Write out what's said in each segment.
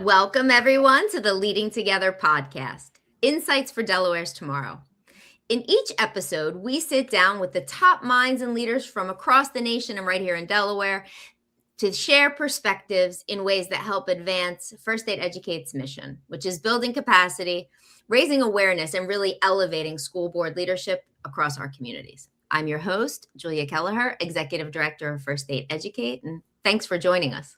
Welcome, everyone, to the Leading Together podcast, Insights for Delaware's Tomorrow. In each episode, we sit down with the top minds and leaders from across the nation and right here in Delaware to share perspectives in ways that help advance First Aid Educate's mission, which is building capacity, raising awareness, and really elevating school board leadership across our communities. I'm your host, Julia Keller, Executive Director of First Aid Educate, and thanks for joining us.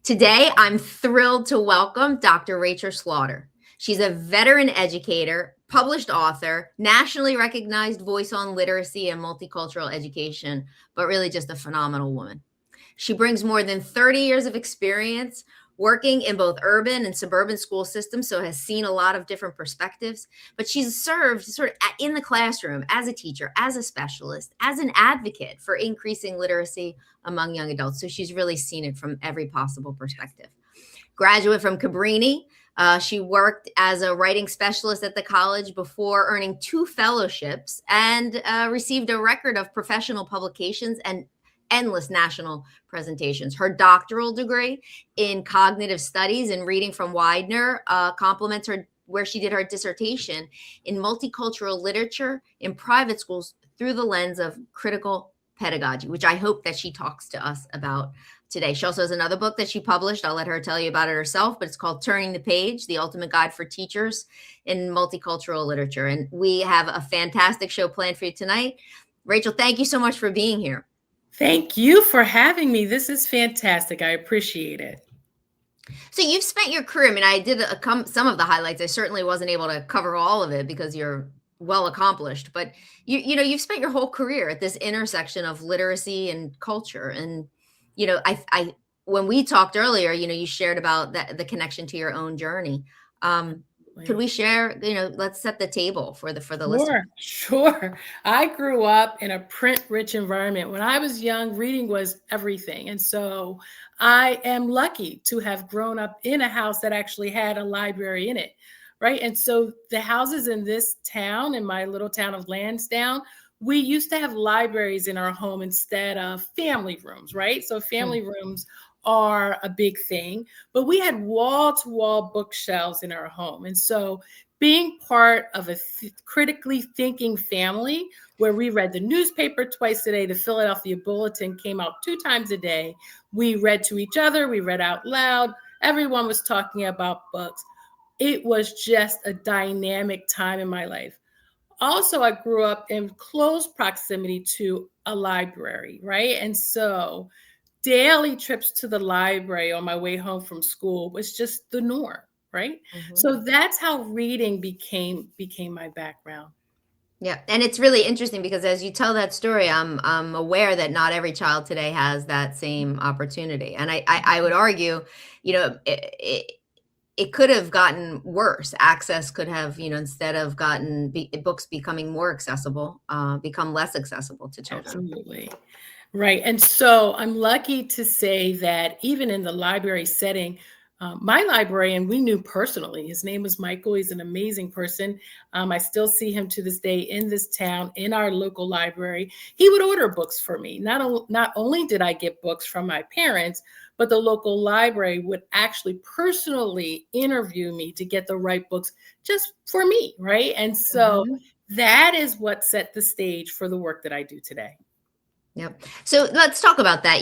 Today, I'm thrilled to welcome Dr. Rachel Slaughter. She's a veteran educator, published author, nationally recognized voice on literacy and multicultural education, but really just a phenomenal woman. She brings more than 30 years of experience working in both urban and suburban school systems, so has seen a lot of different perspectives, but she's served sort of in the classroom as a teacher, as a specialist, as an advocate for increasing literacy among young adults. So she's really seen it from every possible perspective. Graduate from Cabrini, she worked as a writing specialist at the college before earning 2 fellowships and received a record of professional publications and endless national presentations. Her doctoral degree in cognitive studies and reading from Widener complements her where she did her dissertation in multicultural literature in private schools through the lens of critical pedagogy, which I hope that she talks to us about today. She also has another book that she published. I'll let her tell you about it herself, but it's called Turning the Page, The Ultimate Guide for Teachers in Multicultural Literature. And we have a fantastic show planned for you tonight. Rachel, thank you so much for being here. Thank you for having me. This is fantastic. I appreciate it. So you've spent your career, I mean, I did some of the highlights. I certainly wasn't able to cover all of it because you're well accomplished, but you've spent your whole career at this intersection of literacy and culture. And, I when we talked earlier, you shared about the connection to your own journey. Could we share, let's set the table for the listeners. Sure. I grew up in a print-rich environment. When I was young, reading was everything. And so I am lucky to have grown up in a house that actually had a library in it, right? And so the houses in this town, in my little town of Lansdowne, we used to have libraries in our home instead of family rooms, right? So family rooms are a big thing, but we had wall-to-wall bookshelves in our home. And so being part of a critically thinking family where we read the newspaper twice a day, the Philadelphia Bulletin came out 2 times a day. We read to each other, we read out loud. Everyone was talking about books. It was just a dynamic time in my life. Also, I grew up in close proximity to a library, right? And so daily trips to the library on my way home from school was just the norm, right? So that's how reading became my background. Yeah. And it's really interesting because as you tell that story, I'm aware that not every child today has that same opportunity. And I would argue, it could have gotten worse. Access could have, instead of books becoming more accessible, become less accessible to children. Absolutely. Right. And so I'm lucky to say that even in the library setting, my librarian, we knew personally. His name was Michael. He's an amazing person. I still see him to this day in this town, in our local library. He would order books for me. Not only did I get books from my parents, but the local library would actually personally interview me to get the right books just for me, right? And so that is what set the stage for the work that I do today. Yep. So let's talk about that.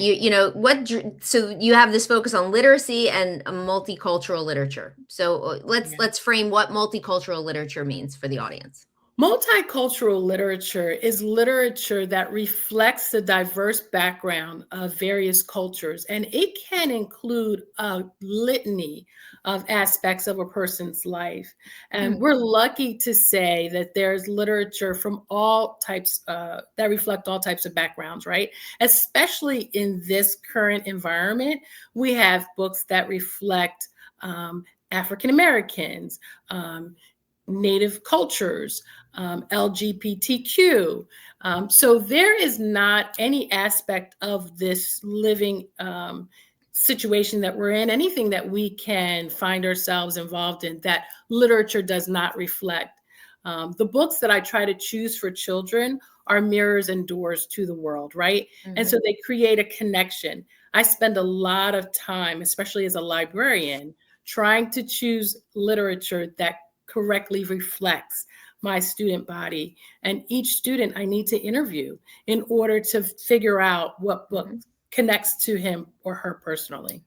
So you have this focus on literacy and multicultural literature. So let's frame what multicultural literature means for the audience. Multicultural literature is literature that reflects the diverse background of various cultures, and it can include a litany of aspects of a person's life. And we're lucky to say that there's literature from all types that reflect all types of backgrounds, right? Especially in this current environment, we have books that reflect African Americans, Native cultures, LGBTQ. So there is not any aspect of this living situation that we're in, anything that we can find ourselves involved in that literature does not reflect. The books that I try to choose for children are mirrors and doors to the world, right? And so they create a connection. I spend a lot of time, especially as a librarian, trying to choose literature that correctly reflects my student body. And each student I need to interview in order to figure out what book connects to him or her personally.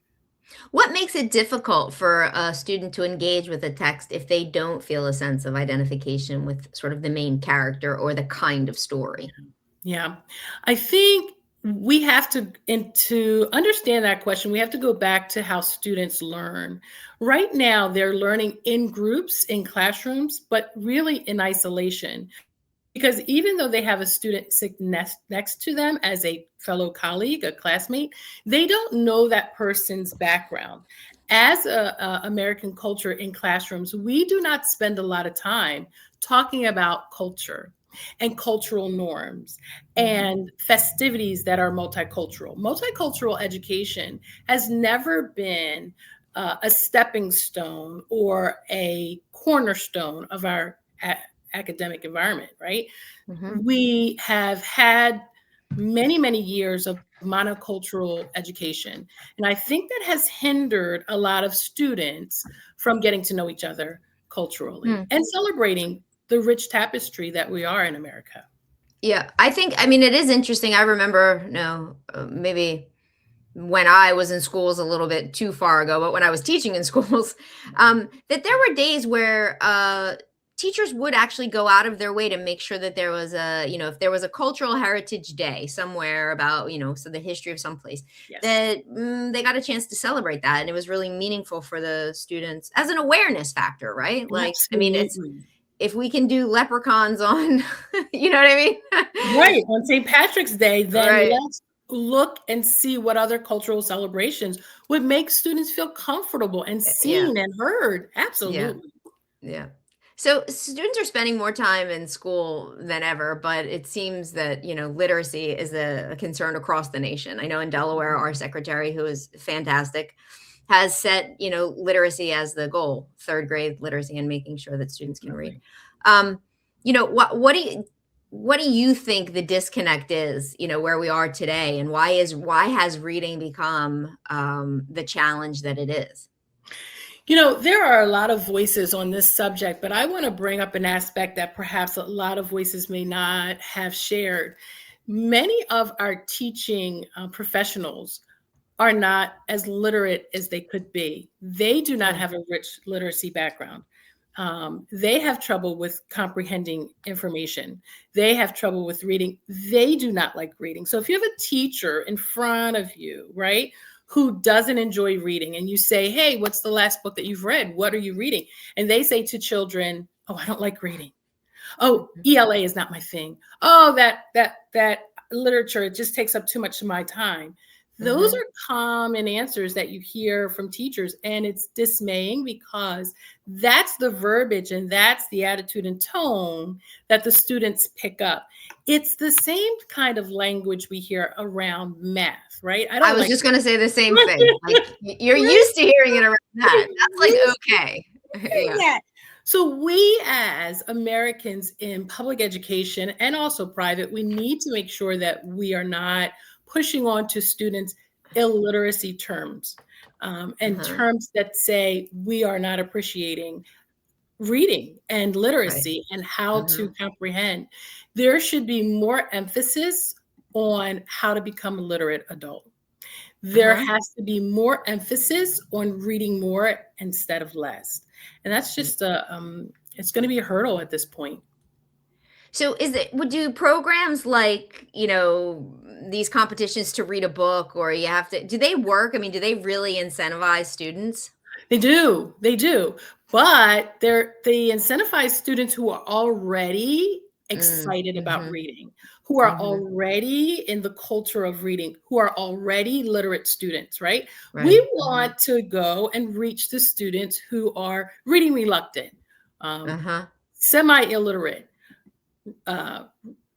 What makes it difficult for a student to engage with a text if they don't feel a sense of identification with sort of the main character or the kind of story? Yeah, I think we have to understand that question, we have to go back to how students learn. Right now, they're learning in groups, in classrooms, but really in isolation. Because even though they have a student sit next to them as a fellow colleague, a classmate, they don't know that person's background. As a American culture in classrooms, we do not spend a lot of time talking about culture and cultural norms and festivities that are multicultural. Multicultural education has never been a stepping stone or a cornerstone of our academic environment, right? Mhm. We have had many, many years of monocultural education. And I think that has hindered a lot of students from getting to know each other culturally Hmm. and celebrating the rich tapestry that we are in America. Yeah, I mean, it is interesting. I remember, maybe when I was in schools a little bit too far ago, but when I was teaching in schools, that there were days where teachers would actually go out of their way to make sure that there was if there was a cultural heritage day somewhere about, so the history of some place, Yes, that they got a chance to celebrate that. And it was really meaningful for the students as an awareness factor, right? Like, I mean, absolutely. if we can do leprechauns on, you know what I mean? Right. On St. Patrick's Day, then Right. let's look and see what other cultural celebrations would make students feel comfortable and Yeah. seen and heard. Yeah. Absolutely. Yeah. So students are spending more time in school than ever, but it seems that, literacy is a concern across the nation. I know in Delaware, our secretary, who is fantastic, has set, literacy as the goal, third grade literacy, and making sure that students can read. Definitely. Um, what do you think the disconnect is, where we are today, and why has reading become the challenge that it is? There are a lot of voices on this subject, but I want to bring up an aspect that perhaps a lot of voices may not have shared. Many of our teaching professionals are not as literate as they could be. They do not Mm, have a rich literacy background. They have trouble with comprehending information. They have trouble with reading. They do not like reading. So if you have a teacher in front of you, right, who doesn't enjoy reading, and you say, "Hey, what's the last book that you've read? What are you reading?" And they say to children, "Oh, I don't like reading. Oh, ELA is not my thing. Oh, that literature, it just takes up too much of my time." Those mhm. are common answers that you hear from teachers, and it's dismaying because that's the verbiage and that's the attitude and tone that the students pick up. It's the same kind of language we hear around math, right? I I don't was like just gonna say the same thing. Like, you're used to hearing it around that. That's like, okay. Yeah. that. So we as Americans in public education and also private, we need to make sure that we are not pushing on to students illiteracy terms and Uh-huh. terms that say we are not appreciating reading and Right. literacy and how to Uh-huh. comprehend. There should be more emphasis on how to become a literate adult. There Uh-huh. has to be more emphasis on reading more instead of less. And that's just it's going to be a hurdle at this point. So would do programs like, these competitions to read a book, or do they work? I mean, do they really incentivize students? They do, but they incentivize students who are already Mm, excited about mhm, reading, who are mhm. already in the culture of reading, who are already literate students, right? We Right. Mhm. want to go and reach the students who are reading reluctant, um, Uh-huh. semi-illiterate, uh,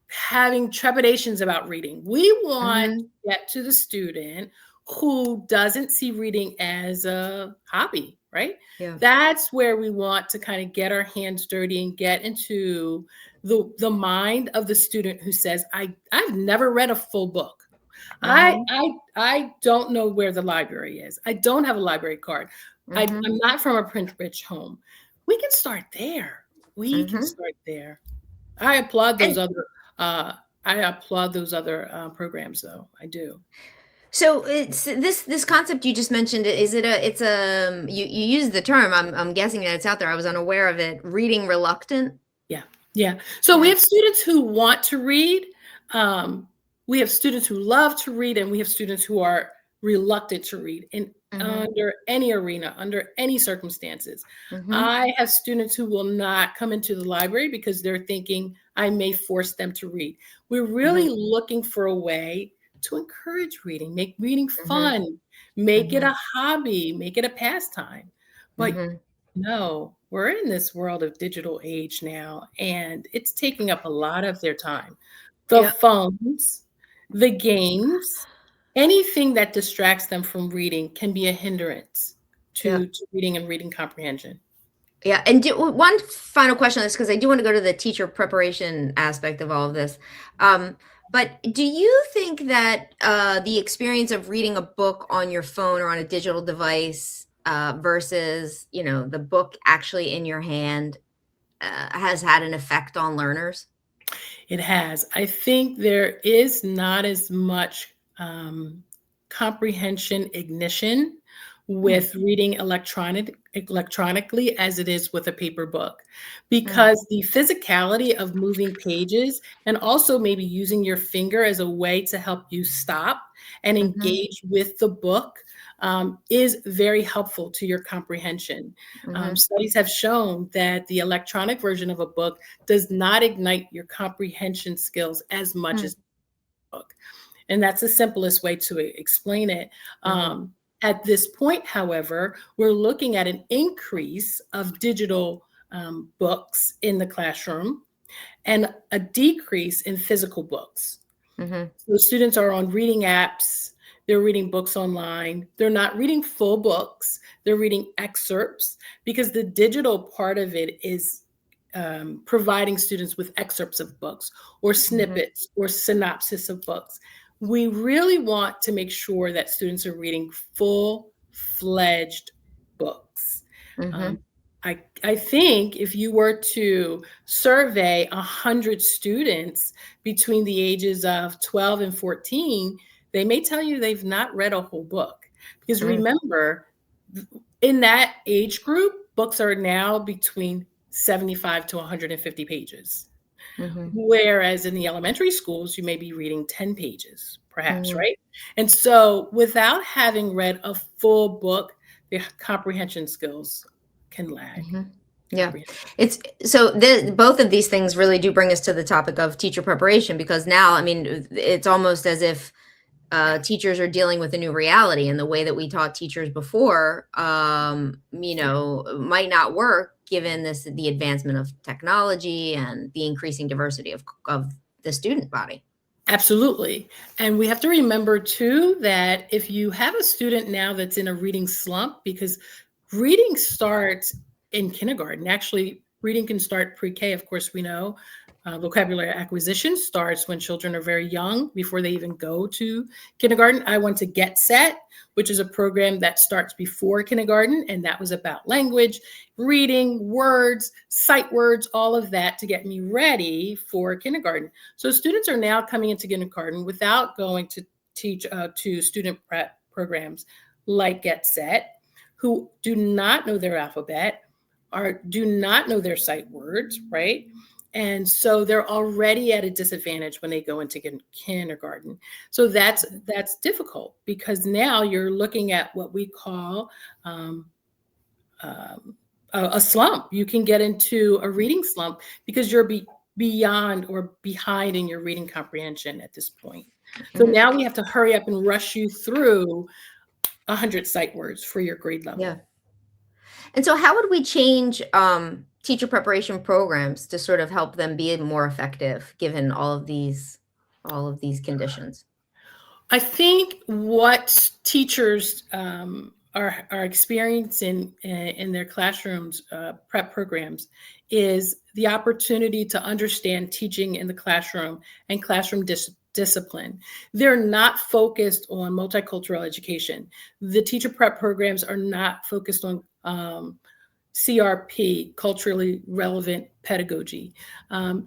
having trepidations about reading. We want to Mhm. get to the student who doesn't see reading as a hobby, right? Yeah. That's where we want to kind of get our hands dirty and get into the mind of the student who says, I've never read a full book. I Mhm. I don't know where the library is. I don't have a library card. I'm Mhm. not from a print-rich home. We can start there. We can Mhm. start there. I applaud those And other, uh, I applaud those other, programs, though. I do. so it's this concept you just mentioned. Is it a? It's a. You use the term. I'm guessing that it's out there. I was unaware of it. Reading reluctant. Yeah, yeah. So we Yeah. have students who want to read. Um, we have students who love to read, and we have students who are reluctant to read in Mhm. under any arena, under any circumstances. Mhm. I have students who will not come into the library because they're thinking I may force them to read. We're really Mhm. looking for a way to encourage reading, make reading Mhm. fun, make it Mhm. a hobby, make it a pastime. But Mhm. no, we're in this world of digital age now, and it's taking up a lot of their time. The Yeah. phones, the games, anything that distracts them from reading can be a hindrance Yeah. to reading and reading comprehension. Yeah. And one final question on this, because I do want to go to the teacher preparation aspect of all of this. Um, but do you think that the experience of reading a book on your phone or on a digital device versus, the book actually in your hand has had an effect on learners? It has. I think there is not as much comprehension ignition Mm, with reading electronically as it is with a paper book, mm, because the physicality of moving pages and also maybe using your finger as a way to help you stop and mhm, engage with the book is very helpful to your comprehension. mhm, Studies have shown that the electronic version of a book does not ignite your comprehension skills as much mm, as the book. And that's the simplest way to explain it. mhm, At this point, however, we're looking at an increase of digital books in the classroom and a decrease in physical books. mhm, So students are on reading apps, they're reading books online, they're not reading full books, they're reading excerpts because the digital part of it is providing students with excerpts of books or mhm, snippets or synopsis of books. We really want to make sure that students are reading full-fledged books. Um, mhm, I think if you were to survey 100 students between the ages of 12 and 14, they may tell you they've not read a whole book. Because mm, remember, in that age group, books are now between 75 to 150 pages. mhm, Whereas in the elementary schools, you may be reading 10 pages, perhaps, mhm, right? And so without having read a full book, the comprehension skills can lag. mhm. Yeah. Comprehend. It's so both of these things really do bring us to the topic of teacher preparation, because now, I mean, it's almost as if teachers are dealing with a new reality, and the way that we taught teachers before, Yeah. might not work given the advancement of technology and the increasing diversity of the student body. Absolutely. And we have to remember too that if you have a student now that's in a reading slump, because reading starts in kindergarten. Actually, reading can start pre-K, of course, we know. Vocabulary acquisition starts when children are very young, before they even go to kindergarten. I went to Get Set, which is a program that starts before kindergarten, and that was about language, reading, words, sight words, all of that to get me ready for kindergarten. So students are now coming into kindergarten without going to teach to student prep programs like Get Set, who do not know their alphabet, or do not know their sight words, right? And so they're already at a disadvantage when they go into kindergarten. So that's difficult, because now you're looking at what we call um, um, a slump. You can get into a reading slump because you're beyond or behind in your reading comprehension at this point. So Mhm. now we have to hurry up and rush you through 100 sight words for your grade Yeah. level. And so, how would we change teacher preparation programs to sort of help them be more effective, given all of these conditions? I think what teachers are experiencing in their classrooms, prep programs, is the opportunity to understand teaching in the classroom and classroom discipline. They're not focused on multicultural education. The teacher prep programs are not focused on CRP, culturally relevant pedagogy.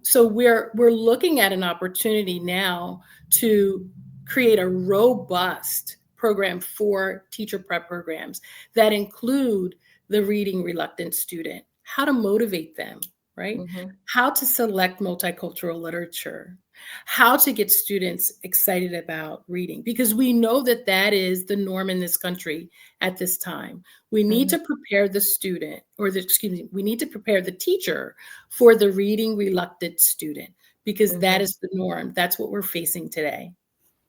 So we're looking at an opportunity now to create a robust program for teacher prep programs that include the reading reluctant student, how to motivate them, right? Mm-hmm. How to select multicultural literature, how to get students excited about reading, because we know that that is the norm in this country at this time. We need Mm-hmm. to prepare the student, we need to prepare the teacher for the reading reluctant student, because that Mm-hmm. is the norm. That's what we're facing today.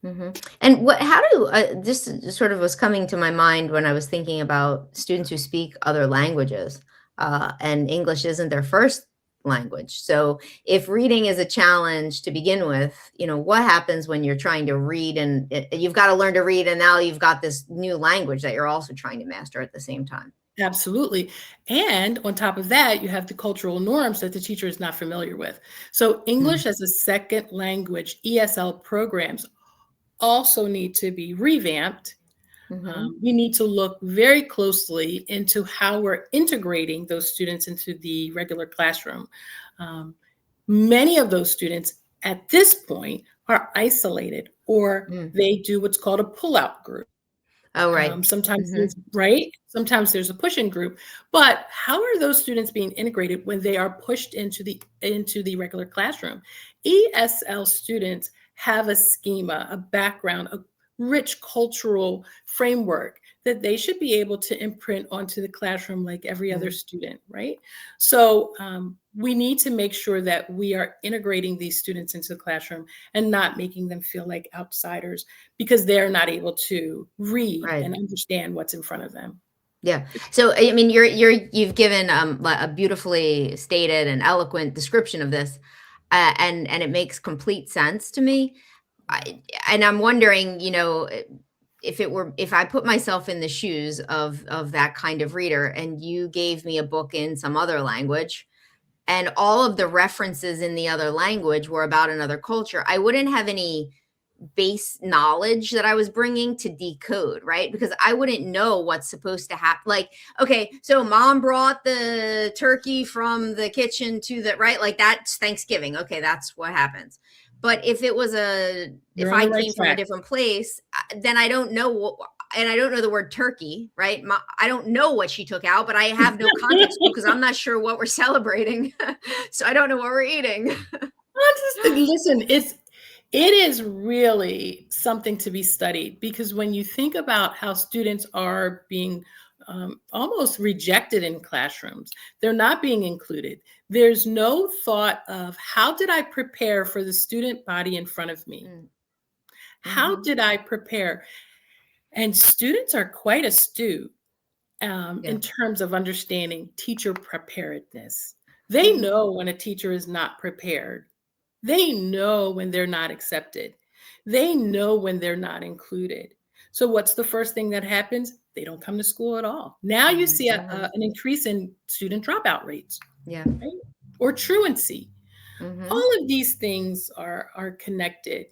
Mm-hmm. And how do this sort of was coming to my mind when I was thinking about students who speak other languages, and English isn't their first language. So if reading is a challenge to begin with, what happens when you're trying to read and you've got to learn to read, and now you've got this new language that you're also trying to master at the same time? Absolutely. And on top of that, you have the cultural norms that the teacher is not familiar with. So English as a second language, ESL programs also need to be revamped. Mm-hmm. We need to look very closely into how we're integrating those students into the regular classroom. Many of those students at this point are isolated, or Mm. they do what's called a pullout group. Oh, right. Sometimes Mm-hmm. there's right. Sometimes there's a push-in group. But how are those students being integrated when they are pushed into the regular classroom? ESL students have a schema, a background, a rich cultural framework that they should be able to imprint onto the classroom like every other student, right? So we need to make sure that we are integrating these students into the classroom and not making them feel like outsiders because they're not able to read Right. and understand what's in front of them. Yeah. So I mean, you've given a beautifully stated and eloquent description of this, and it makes complete sense to me. And I'm wondering, if I put myself in the shoes of that kind of reader, and you gave me a book in some other language, and all of the references in the other language were about another culture, I wouldn't have any base knowledge that I was bringing to decode, right? Because I wouldn't know what's supposed to happen. Like, okay, so mom brought the turkey from the kitchen to the right, like that's Thanksgiving. Okay, that's what happens. But if You're on I the right came from a track. different place, then I don't know and I don't know the word turkey, right? I don't know what she took out, but I have no context because I'm not sure what we're celebrating. So I don't know what we're eating. Listen, it is really something to be studied, because when you think about how students are being almost rejected in classrooms, they're not being included. There's no thought of how did I prepare for the student body in front of me? How Mm-hmm. did I prepare? And students are quite astute Yeah. in terms of understanding teacher preparedness. They Mm-hmm. know when a teacher is not prepared. They know when they're not accepted. They know when they're not included. So what's the first thing that happens? They don't come to school at all. Now you see Mm-hmm. an increase in student dropout rates, Yeah. right? Or truancy. Mm-hmm. All of these things are connected.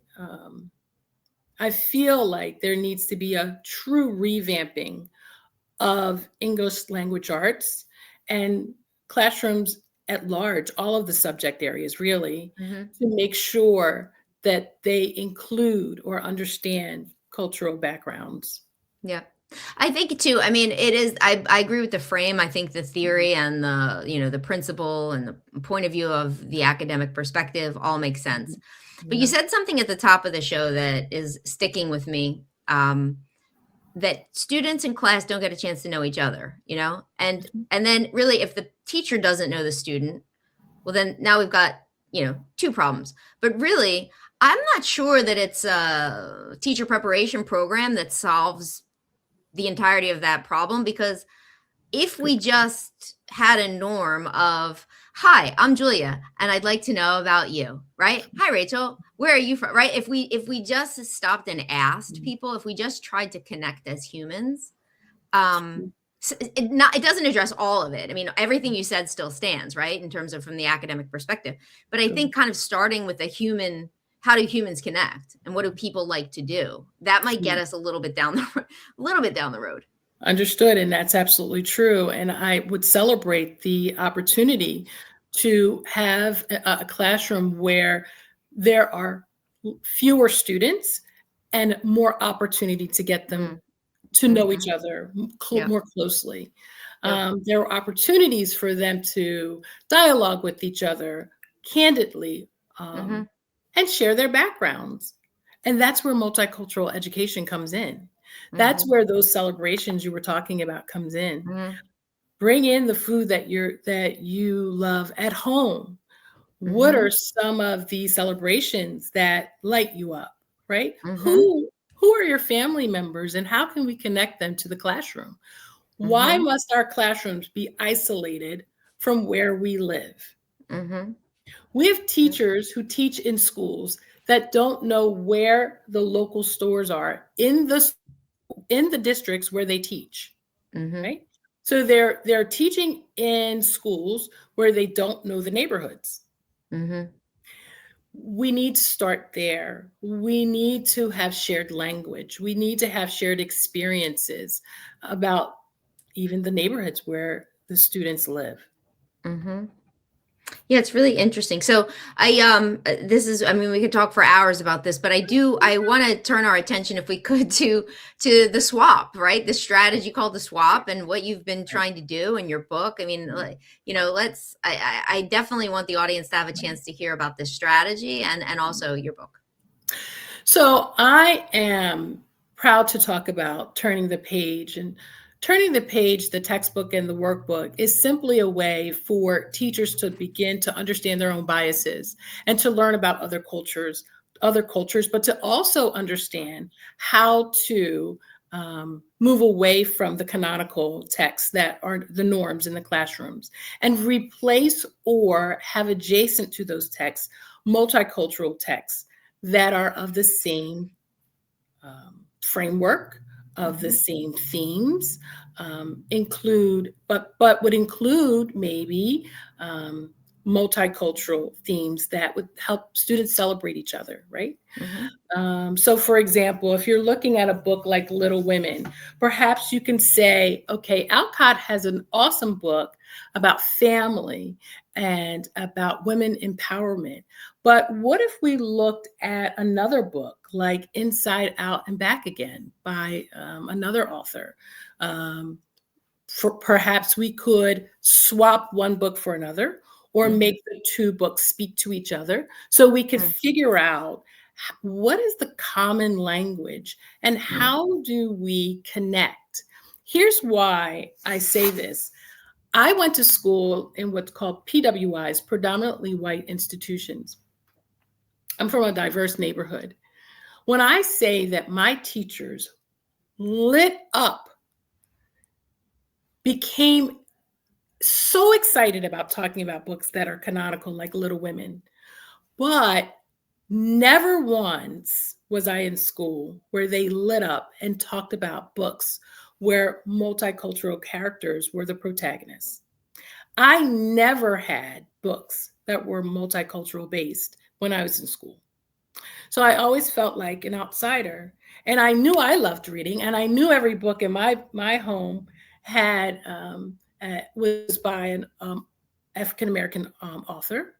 I feel like there needs to be a true revamping of English language arts and classrooms at large, all of the subject areas really, Mm-hmm. to make sure that they include or understand cultural backgrounds. Yeah. I think too, I mean, it is, I agree with the frame. I think the theory and the principle and the point of view of the academic perspective all make sense. But you Yeah. said something at the top of the show that is sticking with me. That students in class don't get a chance to know each other, and then really if the teacher doesn't know the student, well, then now we've got, two problems. But really, I'm not sure that it's a teacher preparation program that solves the entirety of that problem, because if we just had a norm of, hi, I'm Julia and I'd like to know about you, right? Hi, Rachel, where are you from? Right? If we just stopped and asked people, if we just tried to connect as humans, it doesn't address all of it. I mean, everything you said still stands, right, in terms of from the academic perspective. But I think kind of starting with a human, how do humans connect and what do people like to do? That might get us a little bit down the road. Understood. And that's absolutely true. And I would celebrate the opportunity to have a classroom where there are fewer students and more opportunity to get them to know each other more closely. There are opportunities for them to dialogue with each other candidly, and share their backgrounds. And that's where multicultural education comes in. That's where those celebrations you were talking about comes in. Bring in the food that you love at home. What are some of the celebrations that light you up, right? Who are your family members and how can we connect them to the classroom? Why must our classrooms be isolated from where we live? We have teachers who teach in schools that don't know where the local stores are in the districts where they teach, right? So they're teaching in schools where they don't know the neighborhoods. We need to start there. We need to have shared language. We need to have shared experiences about even the neighborhoods where the students live. Yeah, it's really interesting. So we could talk for hours about this, but I want to turn our attention, if we could, to the swap, right? The strategy called the swap and what you've been trying to do in your book. I mean, I definitely want the audience to have a chance to hear about this strategy and also your book. So I am proud to talk about turning the page. And turning the page, the textbook and the workbook, is simply a way for teachers to begin to understand their own biases and to learn about other cultures, but to also understand how to move away from the canonical texts that are the norms in the classrooms and replace or have adjacent to those texts multicultural texts that are of the same framework, of the same themes, would include maybe multicultural themes that would help students celebrate each other, right? So for example, if you're looking at a book like Little Women, perhaps you can say, okay, Alcott has an awesome book about family and about women empowerment. But what if we looked at another book like Inside Out and Back Again by another author? Perhaps we could swap one book for another or make the two books speak to each other so we could figure out what is the common language and how do we connect? Here's why I say this. I went to school in what's called PWIs, predominantly white institutions. I'm from a diverse neighborhood. When I say that my teachers lit up, became so excited about talking about books that are canonical, like Little Women, but never once was I in school where they lit up and talked about books where multicultural characters were the protagonists. I never had books that were multicultural based when I was in school. So I always felt like an outsider. And I knew I loved reading, and I knew every book in my home had was by an African American author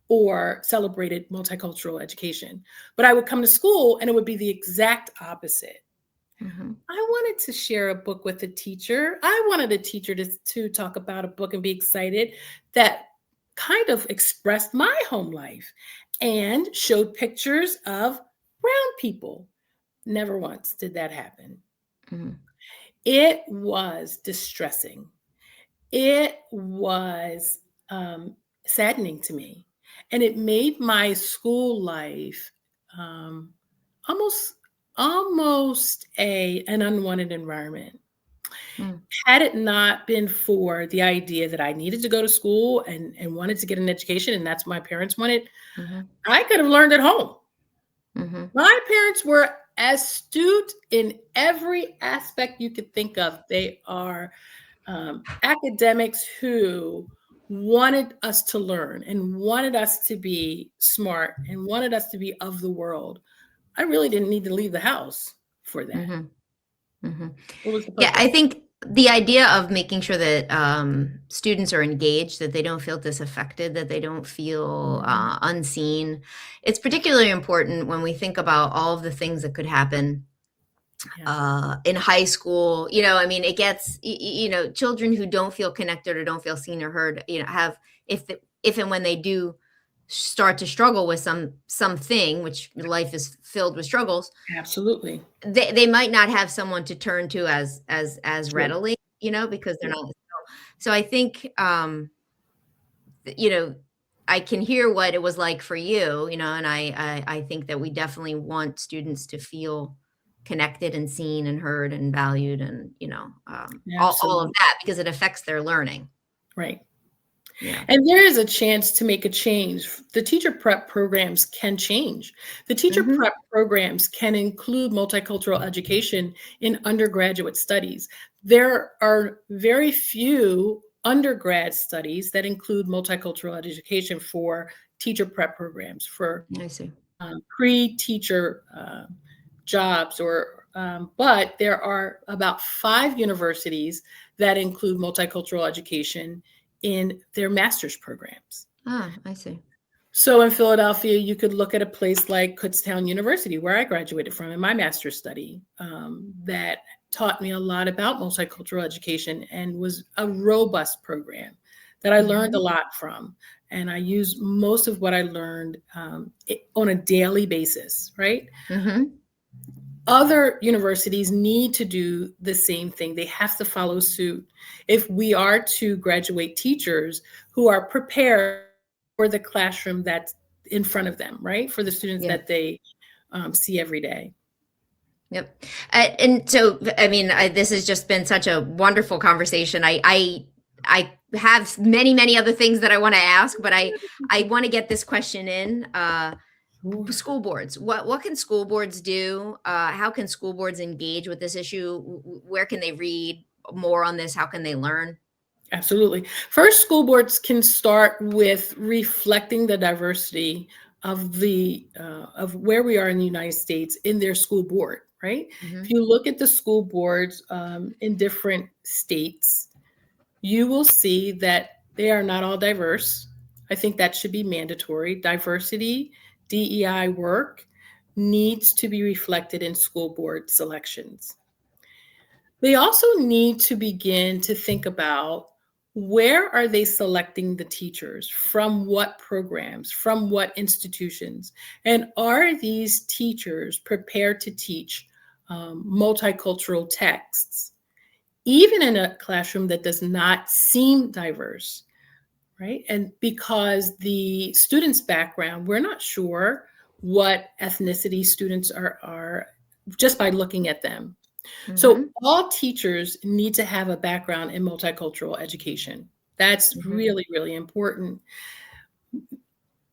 or celebrated multicultural education. But I would come to school and it would be the exact opposite. I wanted to share a book with a teacher. I wanted a teacher to talk about a book and be excited that kind of expressed my home life and showed pictures of brown people. Never once did that happen. It was distressing. It was saddening to me. And it made my school life almost an unwanted environment. Had it not been for the idea that I needed to go to school and wanted to get an education, and that's what my parents wanted, I could have learned at home. My parents were astute in every aspect you could think of. They are academics who wanted us to learn and wanted us to be smart and wanted us to be of the world, I really didn't need to leave the house for that. What was the Yeah, purpose? I think the idea of making sure that students are engaged, that they don't feel disaffected, that they don't feel unseen, it's particularly important when we think about all of the things that could happen Yes. in high school. I mean, it gets, children who don't feel connected or don't feel seen or heard, have, if and when they do start to struggle with something, which life is filled with struggles, Absolutely. they might not have someone to turn to as True. readily, because they're True. not. So I think, you know, I can hear what it was like for you, and I think that we definitely want students to feel connected and seen and heard and valued, and all of Absolutely. that, because it affects their learning. Right. Yeah. And there is a chance to make a change. The teacher prep programs can change. The teacher Hmm. prep programs can include multicultural education in undergraduate studies. There are very few undergrad studies that include multicultural education for teacher prep programs, for I see. pre-teacher jobs, but there are about 5 universities that include multicultural education in their master's programs. Ah, I see. So in Philadelphia, you could look at a place like Kutztown University, where I graduated from in my master's study, that taught me a lot about multicultural education and was a robust program that I learned a Hmm. lot from. And I use most of what I learned on a daily basis, right? Hmm. Other universities need to do the same thing. They have to follow suit if we are to graduate teachers who are prepared for the classroom that's in front of them, right? For the students Yeah. that they see every day. Yep. And so, I mean, this has just been such a wonderful conversation. I have many, many other things that I want to ask, but I want to get this question in. Sure. School boards. What can school boards do? How can school boards engage with this issue? Where can they read more on this? How can they learn? Absolutely. First, school boards can start with reflecting the diversity of where we are in the United States in their school board, right? If Hmm. you look at the school boards in different states, you will see that they are not all diverse. I think that should be mandatory. Diversity, DEI work needs to be reflected in school board selections. They also need to begin to think about, where are they selecting the teachers, from what programs, from what institutions, and are these teachers prepared to teach multicultural texts, even in a classroom that does not seem diverse, right? And because the student's background, we're not sure what ethnicity students are just by looking at them. So Hmm. all teachers need to have a background in multicultural education. That's Hmm. really, really important.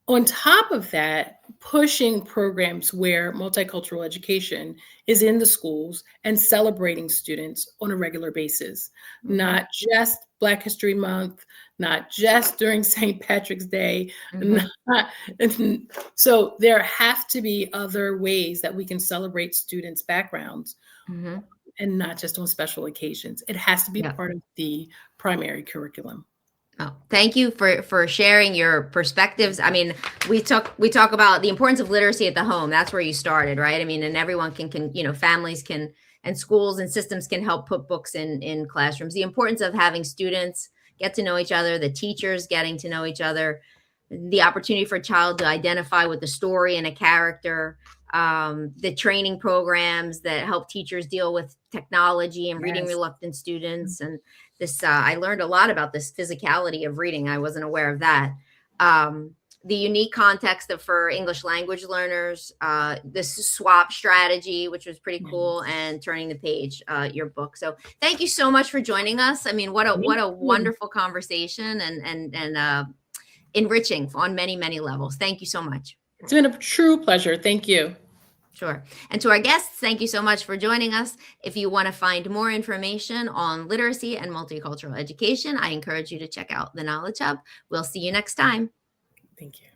On top of that, pushing programs where multicultural education is in the schools and celebrating students on a regular basis, Hmm. not just Black History Month, not just during St. Patrick's Day. Hmm. So there have to be other ways that we can celebrate students' backgrounds, Hmm. and not just on special occasions. It has to be Yeah. part of the primary curriculum. Oh, thank you for sharing your perspectives. I mean, we talk about the importance of literacy at the home. That's where you started, right? I mean, and everyone can families can, and schools and systems can help put books in classrooms. The importance of having students get to know each other, the teachers getting to know each other, the opportunity for a child to identify with the story and a character, the training programs that help teachers deal with technology and reading Yes. reluctant students. And this, I learned a lot about this physicality of reading. I wasn't aware of that. Um, the unique context of for English language learners, this swap strategy, which was pretty cool, Yes. and turning the page, your book. So thank you so much for joining us. I mean, what Thank a you. wonderful conversation, and enriching on many, many levels. Thank you so much. It's been a true pleasure. Thank you. Sure. And to our guests, thank you so much for joining us. If you want to find more information on literacy and multicultural education, I encourage you to check out the Knowledge Hub. We'll see you next time. Thank you.